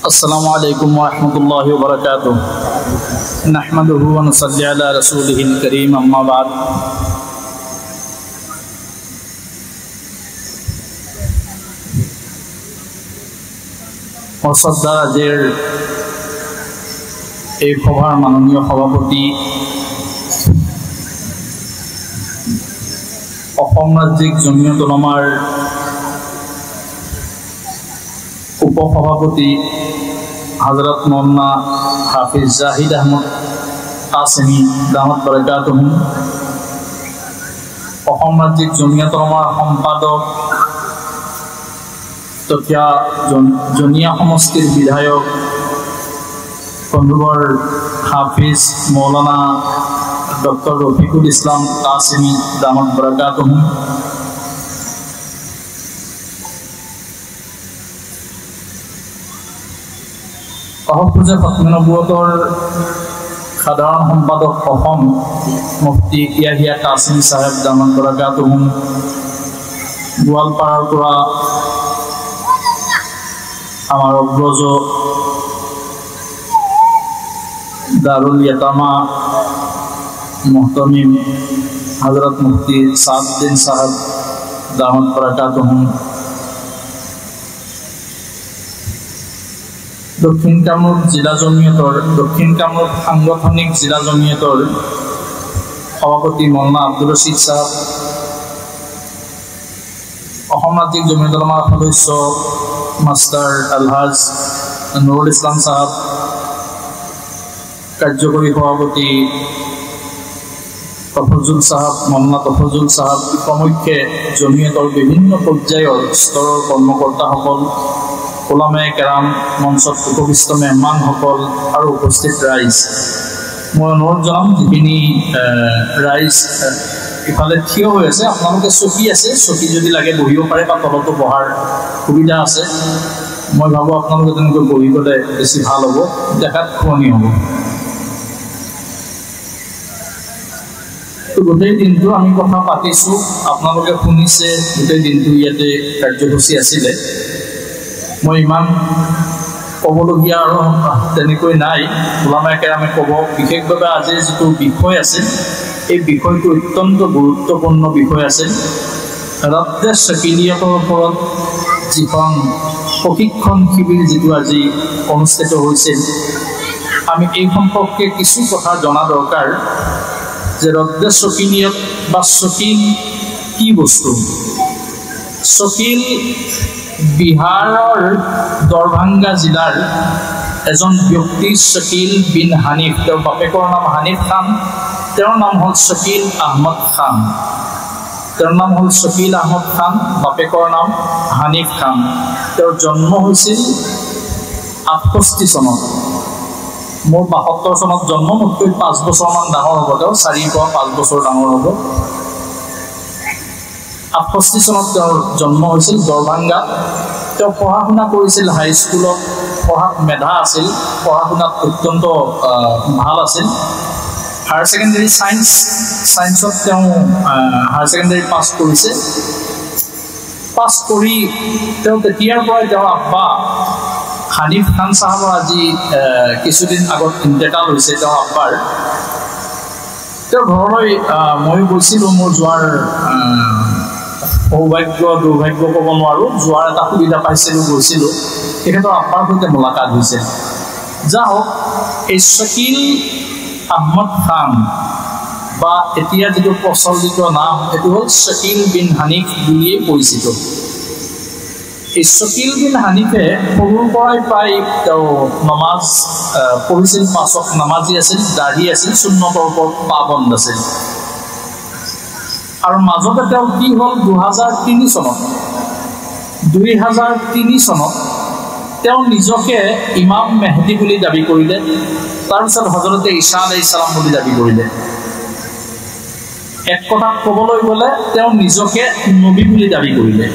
السلام عليكم ورحمة الله وبركاته نحمده ونصلي على رسوله الكريم أما بعد শ্রদ্ধা রাজের এই সভার মাননীয় সভাপতি অসম ৰাজ্যিক জমিয়ত উলামাৰ উপসভাপতি হযৰত মৌলানা হাফিজ জাহিদ আহমদ কাসেমি দামাত বাৰাকাতুহুম অসম ৰাজ্যিক জমিয়ত উলামাৰ সম্পাদক তথা জনিয়া সমষ্টিৰ বিধায়ক বন্ধুবৰ হাফিজ মৌলানা ডক্টৰ ৰফিকুল ইসলাম কাসেমি দামাত বাৰাকাতুহুম অহপূজা ফাতমা নবুৱতৰ সাধাৰণ সম্পাদক অসম মুফতি ইয়াহিয়া কাসেমি সাহেব দামাত বাৰাকাতুহুম গোৱালপাৰাৰ পৰা আমাৰ অগ্ৰজ দাৰুল ইয়াতামা মুহতামিম হযৰত মুফতি সাদউদ্দিন সাহেব দামাত বাৰাকাতুহুম দক্ষিণ কামৰূপ জিলা জমিয়তৰ দক্ষিণ কামৰূপ সাংগঠনিক জিলা জমিয়তৰ সভাপতি মৌলানা আব্দুল ৰছিদ সাহেব অসম ৰাজ্যিক জমিয়ত উলামাৰ সদস্য মাষ্টাৰ আলহাজ নুৰুল ইছলাম সাহেব কাৰ্যকৰী সভাপতি তফজুল সাহেব মৌলানা তফজুল সাহেব প্ৰমুখ্যে জমিয়তৰ বিভিন্ন পৰ্যায়ৰ স্তৰৰ কৰ্মকৰ্তাসকল ওলামায়ে কেৰাম মঞ্চত উপবিষ্ট মেহমানসকল আৰু উপস্থিত ৰাইজ মই অনুৰোধ জনাম যিখিনি ৰাইজ ইফালে থিয় হৈ আছে আপোনালোকে চকী আছে চকী যদি লাগে বহিব পাৰে বা তলতো বহাৰ সুবিধা আছে মই ভাবো আপোনালোকে তেনেকৈ বহি গ'লে বেছি ভাল হ'ব দেখাত শুৱনি হ'ব গোটেই দিনটো আমি কথা পাতিছোঁ আপোনালোকে শুনিছে গোটেই দিনটো ইয়াতে কাৰ্যসূচী আছিলে মই ইমান ক'বলগীয়া আৰু তেনেকৈ নাই ওলামায়ে কেৰামে ক'ব বিশেষভাৱে আজিৰ যিটো বিষয় আছে এই বিষয়টো অত্যন্ত গুৰুত্বপূৰ্ণ বিষয় আছে ৰাজ্য শকিলিয়তৰ ওপৰত যিখন প্ৰশিক্ষণ শিবিৰ যিটো আজি অনুষ্ঠিত হৈছিল আমি এই সম্পৰ্কে কিছু কথা জনা দৰকাৰ যে ৰাজ্য শকিলিয়ত বা শকিল কি বস্তু শকিল বিহাৰৰ দৰভংগা জিলাৰ এজন ব্যক্তি শকিল বিন হানিফ তেওঁৰ বাপেকৰ নাম হানিফ খান তেওঁৰ নাম হ'ল শকিল আহমদ খান বাপেকৰ নাম হানিফ খান তেওঁৰ জন্ম হৈছিল 68 চনত মোৰ 72 চনত জন্ম মোতকৈ 5 বছৰমান ডাঙৰ হ'ব তেওঁ 4 পৰা 5 বছৰ ডাঙৰ হ'ব 68 চনত তেওঁৰ জন্ম হৈছিল দৰভংগা তেওঁ পঢ়া শুনা কৰিছিল হাই স্কুলত পঢ়াত মেধা আছিল পঢ়া শুনাত অত্যন্ত ভাল আছিল হায়াৰ সেকেন্ডাৰী সায়েন্সত তেওঁ হায়াৰ সেকেন্ডাৰী পাছ কৰিছে পাছ কৰি তেওঁ তেতিয়াৰ পৰাই তেওঁৰ আব্বা হানিফ খান সাহেবৰ আজি কিছুদিন আগত ইন্তেকাল হৈছে তেওঁৰ আব্বাৰ তেওঁৰ ঘৰলৈ মই গৈছিলোঁ মোৰ যোৱাৰ সৌভাগ্য দুৰ্ভাগ্য ক'ব নোৱাৰোঁ যোৱাৰ এটা সুবিধা পাইছিলোঁ গৈছিলোঁ তেখেতৰ আব্বাৰ সৈতে মুলাকাত হৈছে যা হওক এই শকিল আহমদ খান বা এতিয়া যিটো প্ৰচলিত নাম এইটো হ'ল শকিল বিন হানিফ বুলিয়ে পৰিচিত এই শকিল বিন হানিফে সৰুৰ পৰাই প্ৰায় তেওঁ নমাজ পঢ়িছিল পাঁচক নামাজী আছিল দাঢ়ি আছিল সুন্নতৰ ওপৰত পাবন্দ আছিল আৰু মাজতে তেওঁ কি হ'ল 2003 চনত তেওঁ নিজকে ইমাম মেহদি বুলি দাবী কৰিলে তাৰপিছত হযৰতে ঈসা আলাইহিস সালাম বুলি দাবী কৰিলে এক কথা ক'বলৈ গ'লে তেওঁ নিজকে নবী বুলি দাবী কৰিলে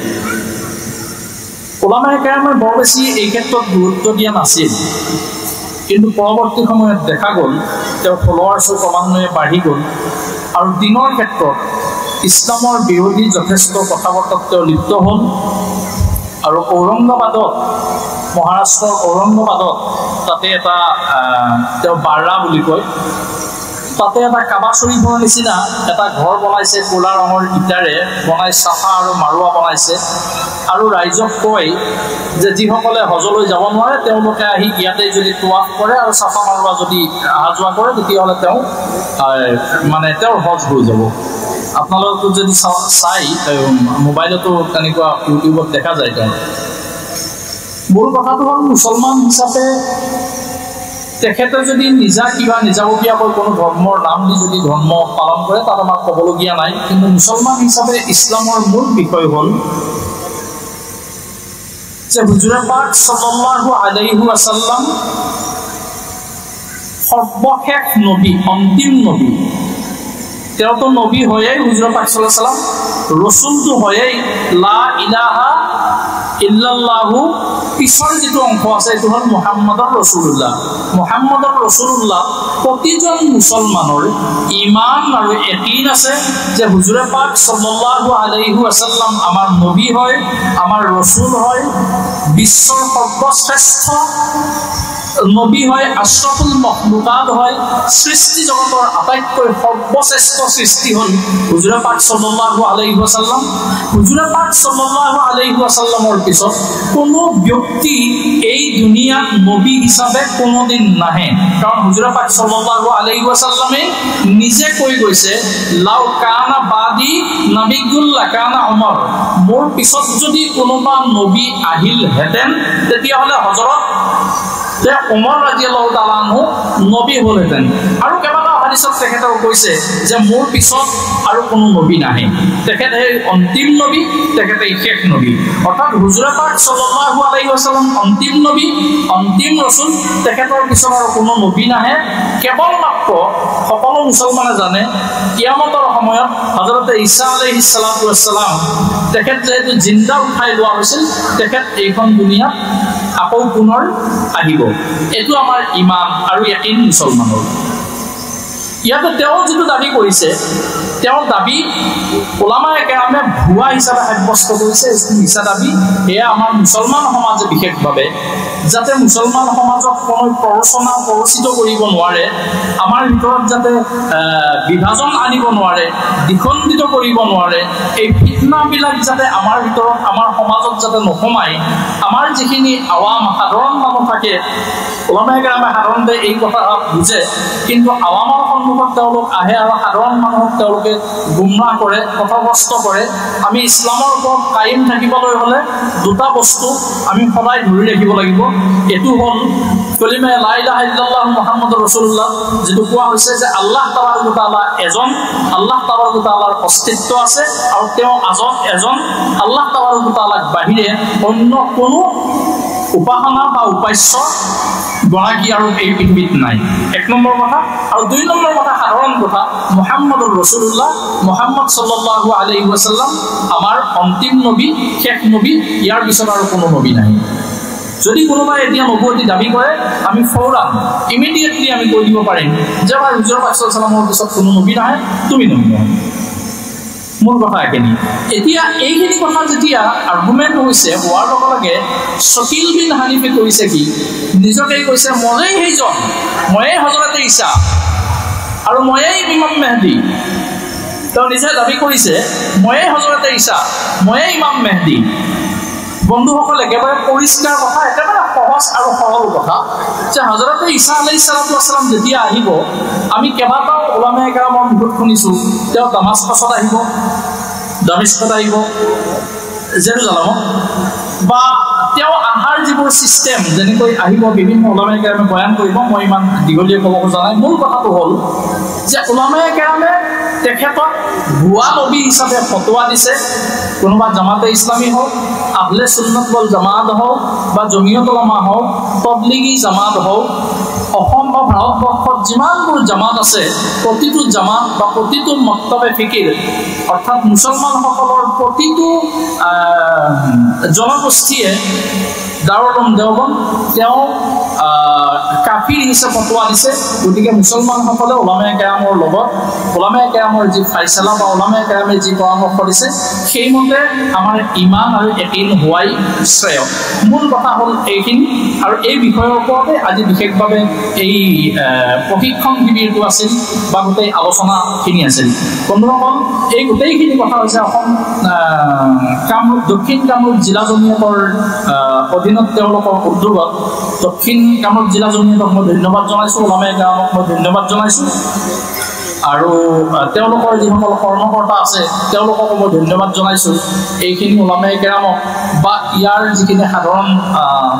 ওলামায়ে কেৰামে বৰ বেছি এই ক্ষেত্ৰত গুৰুত্ব দিয়া নাছিল কিন্তু পৰৱৰ্তী সময়ত দেখা গ'ল তেওঁ ফলোৱাৰ্ছ ক্ৰমান্বয়ে বাঢ়ি গ'ল আৰু দিনৰ ক্ষেত্ৰত ইছলামৰ বিৰোধী যথেষ্ট কথা বতৰাত তেওঁ লিপ্ত হ'ল আৰু ঔৰংগাবাদত মহাৰাষ্ট্ৰৰ ঔৰংগাবাদত তাতে এটা তেওঁ বাৰ্ৰা বুলি কয় তাতে এটা কাবা শৰীফৰ নিচিনা এটা ঘৰ বনাইছে ক'লা ৰঙৰ ইটাৰে বনাই চাফা আৰু মাৰুৱা বনাইছে আৰু ৰাইজক কয় যে যিসকলে হজলৈ যাব নোৱাৰে তেওঁলোকে আহি ইয়াতে যদি তোৱাফ কৰে আৰু চাফা মাৰুৱা যদি অহা যোৱা কৰে তেতিয়াহ'লে তেওঁ মানে তেওঁৰ হজ হৈ যাব আপোনালোকে যদি চাই মোবাইলতো তেনেকুৱা ইউটিউবত দেখা যায় তেওঁ মূল কথাটো হ'ল মুছলমান হিচাপে তেখেতে যদি নিজা কিবা নিজাববীয়াকৈ কোনো ধৰ্মৰ নাম দি যদি ধৰ্ম পালন কৰে তাত আমাৰ ক'বলগীয়া নাই কিন্তু মুছলমান হিচাপে ইছলামৰ মূল বিষয় হ'ল যে হুজুৰ পাক সাল্লাল্লাহু আলাইহি ওয়াসাল্লাম সৰ্বশেষ নবী অন্তিম নবী তেওঁতো নবী হয়েই হুজুৰ পাক সাল্লাল্লাহু আলাইহি ওয়াসাল্লাম ৰাসূলটো হয়েই লা ইলাহা ইল্লাল্লাহু পিছৰ যিটো অংশ আছে এইটো হ'ল মুহাম্মাদুৰ ৰাসূলুল্লাহ প্ৰতিজন মুছলমানৰ ঈমান আৰু ইয়াকিন আছে যে হুজুৰ পাক সাল্লাল্লাহু আলাইহি ওয়াসাল্লাম আমাৰ নবী হয় আমাৰ ৰাসূল হয় বিশ্বৰ সৰ্বশ্ৰেষ্ঠ নবী হয় আশৰাফুল মখলুকাত হয় সৃষ্টি জগতৰ আটাইতকৈ সৰ্বশ্ৰেষ্ঠ সৃষ্টি হ'ল হুজুৰ পাক সাল্লাল্লাহু আলাইহি ওয়াসাল্লাম হুজুৰ পাক সাল্লাল্লাহু আলাইহি ওয়াসাল্লামৰ পিছত কোনো ব্যক্তি এই দুনিয়াত নবী হিচাপে কোনোদিন নাহে কাৰণ হুজুৰ পাক সাল্লাল্লাহু আলাইহি ওয়াসাল্লামে নিজে কৈ গৈছে লাউ কানা বাদি নবিয়ুল লাকানা উমৰ মোৰ পিছত যদি কোনোবা নবী আহিল হেতেন তেতিয়াহ'লে হযৰত যে উমৰ ৰাদিয়াল্লাহু তাআলা আনহু নবী হলহেতেন আৰু কেইবাটাও হাদিসত তেখেতক কৈছে যে মোৰ পিছত আৰু কোনো নবী নাহে তেখেত হে অন্তিম নবী তেখেত শেষ নবী অৰ্থাৎ হুজুৰ পাক সাল্লাল্লাহু আলাইহি ওয়াসাল্লাম অন্তিম নবী অন্তিম ৰাসূল তেখেতৰ পিছত আৰু কোনো নবী নাহে কেৱল মাত্ৰ সকলো মুছলমানে জানে কিয়ামতৰ সময়ত হযৰত ঈসা আলাইহিস সালাতু ওয়াস সালাম তেখেত যেহেতু জিন্দা উঠাই লোৱা হৈছিল তেখেত এইখন দুনিয়াত আকৌ পুনৰ আহিব এটো আমাৰ ঈমান আৰু ইয়াকিন মুছলমানৰ ইয়াতে তেওঁ যেটো দাবী কৰিছে তেওঁৰ দাবী উলামায়ে কেৰামে ভুৱা হিচাপে সাব্যস্ত কৰিছে মিছা দাবী এয়া আমাৰ মুছলমান সমাজে বিশেষভাৱে যাতে মুছলমান সমাজক কোনো প্ৰৰচনা প্ৰৰচিত কৰিব নোৱাৰে আমাৰ ভিতৰত যাতে বিভাজন আনিব নোৱাৰে দ্বিখণ্ডিত কৰিব নোৱাৰে এই ফিতনাবিলাক যাতে আমাৰ ভিতৰত আমাৰ সমাজত যাতে নকমায় আমাৰ যিখিনি আৱাম সাধাৰণ মানুহ থাকে উলামায়ে কেৰামে সাধাৰণতে এই কথা বুজে কিন্তু আৱামৰ সন্মুখত তেওঁলোক আহে আৰু সাধাৰণ মানুহক তেওঁলোকে গুমৰাহ কৰে পথভ্ৰষ্ট কৰে আমি ইছলামৰ ওপৰত কায়েম থাকিবলৈ হলে দুটা বস্তু আমি সদায় ধৰি ৰাখিব লাগিব এটো হ'ল কলিমা লা ইলাহা ইল্লাল্লাহ মুহাম্মাদুৰ ৰাসূলুল্লাহ যেটো কোৱা হৈছে যে আল্লাহ তাআলা এজন আল্লাহ তাআলাৰ অস্তিত্ব আছে আৰু তেওঁ এজন আল্লাহ তাআলাৰ বাহিৰে অন্য কোনো উপাসনা বা উপাস্য গৰাকী আৰু এই পৃথিৱীত নাই এক নম্বৰ কথা আৰু দুই নম্বৰ কথা সাধাৰণ কথা মুহাম্মাদুৰ ৰাসূলুল্লাহ মুহাম্মদ সাল্লাল্লাহু আলাইহি ওয়াসাল্লাম আমাৰ অন্তিম নবী শেষ নবী ইয়াৰ পিছত আৰু কোনো নবী নাই যদি কোনোবাই এতিয়া নবুৱতী দাবী কৰে আমি ফৌৰান ইমিডিয়েটলি আমি কৈ দিব পাৰিম যে আমাৰ হুজুৰ পাক সাল্লাল্লাহু আলাইহি ওয়াসাল্লামৰ পিছত কোনো নবী নাই তুমি নবী মূল কথা এখিনি এতিয়া এইখিনি কথা যেতিয়া আৰ্গুমেণ্ট হৈছে হোৱাৰ লগে লগে শকিল বিন হানিফে কৈছে কি নিজকে কৈছে ময়েই সেইজন ময়েই হযৰত ঈসা আৰু ময়েই ইমাম মেহদী তেওঁ নিজে দাবী কৰিছে ময়েই হযৰত ঈসা ময়েই ইমাম মেহদী বন্ধুসকল একেবাৰে পৰিষ্কাৰ কথা একেবাৰে সহজ আৰু সৰল কথা যে হযৰত ঈসা আলাইহিস সালাতু ওয়াস সালাম যেতিয়া আহিব আমি কেবাটাও উলামায়ে কেৰামৰ মুখত শুনিছো তেওঁ দামাস্কছত আহিব জেৰুজালেম বা তেওঁ আহাৰ যিবোৰ সিস্টেম যেনেকৈ আহিব বিভিন্ন উলামায়ে কেৰামে বয়ান কৰিব মই ইমান দীঘলীয়া ক'ব খোজা নাই মূল কথাটো হ'ল যে উলামায়ে কেৰামে তেখেতক ভুৱা নবী হিচাপে ফতোৱা দিছে কোনোবা জামাতে ইছলামী হওক আহলে সুন্নাত ওয়াল জামাত হওক বা জমিয়ত উলামা হওক তবলিগী জামাত হওক অসম বা ভাৰতবৰ্ষত যিমানবোৰ জামাত আছে প্ৰতিটো জামাত বা প্ৰতিটো মক্তবে ফিকিৰ অৰ্থাৎ মুছলমানসকলৰ প্ৰতিটো জনগোষ্ঠীয়ে দাৰুল উলুম দেওবন্দ তেওঁ কাফিৰ হিচাপে ফতোৱা দিছে গতিকে মুছলমানসকলে উলামায়ে কেৰামৰ লগত উলামায়ে কেৰামৰ যি ফাইছলা বা উলামায়ে কেৰামে যি পৰামৰ্শ দিছে সেইমতে আমাৰ ইমান আৰু ইয়াকিন হোৱাই শ্ৰেয় মূল কথা হ'ল এইখিনি আৰু এই বিষয়ৰ ওপৰতে আজি বিশেষভাৱে এই প্ৰশিক্ষণ শিবিৰটো আছিল বা গোটেই আলোচনাখিনি আছিল বন্ধুসকল এই গোটেইখিনি কথা হৈছে অসম কামৰূপ দক্ষিণ কামৰূপ জিলা জমিয়তৰ অধীনত তেওঁলোকৰ উদ্যোগত দক্ষিণ কামৰূপ জিলা জমিয়তক মই ধন্যবাদ জনাইছোঁ উলামায়ে কেৰামক মই ধন্যবাদ জনাইছোঁ আৰু তেওঁলোকৰ যিসকল কৰ্মকৰ্তা আছে তেওঁলোককো মই ধন্যবাদ জনাইছোঁ এইখিনি উলামায়ে কেৰামক বা ইয়াৰ যিখিনি সাধাৰণ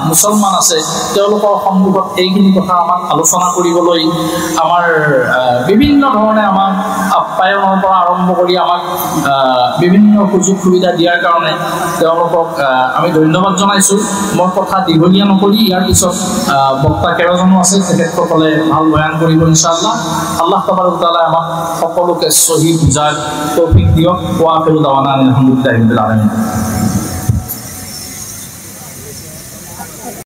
মুছলমান আছে তেওঁলোকৰ সন্মুখত এইখিনি কথা আমাক আলোচনা কৰিবলৈ আমাৰ বিভিন্ন ধৰণে আমাক আপ্যায়নৰ পৰা আৰম্ভ কৰি আমাক বিভিন্ন সুযোগ সুবিধা দিয়াৰ কাৰণে তেওঁলোকক আমি ধন্যবাদ জনাইছোঁ মই কথা দীঘলীয়া নকৰি ইয়াৰ পিছত বক্তা কেইবাজনো আছে তেখেতসকলে ভাল বয়ান কৰিব ইনশাআল্লাহ আল্লাহ তাবাৰক তাআলা আমাক সকলোকে সহি বুজাৰ তৌফিক দিয়ক ওয়া আখিৰু দাৱানা আলহামদুলিল্লাহি ৰাব্বিল আলামিন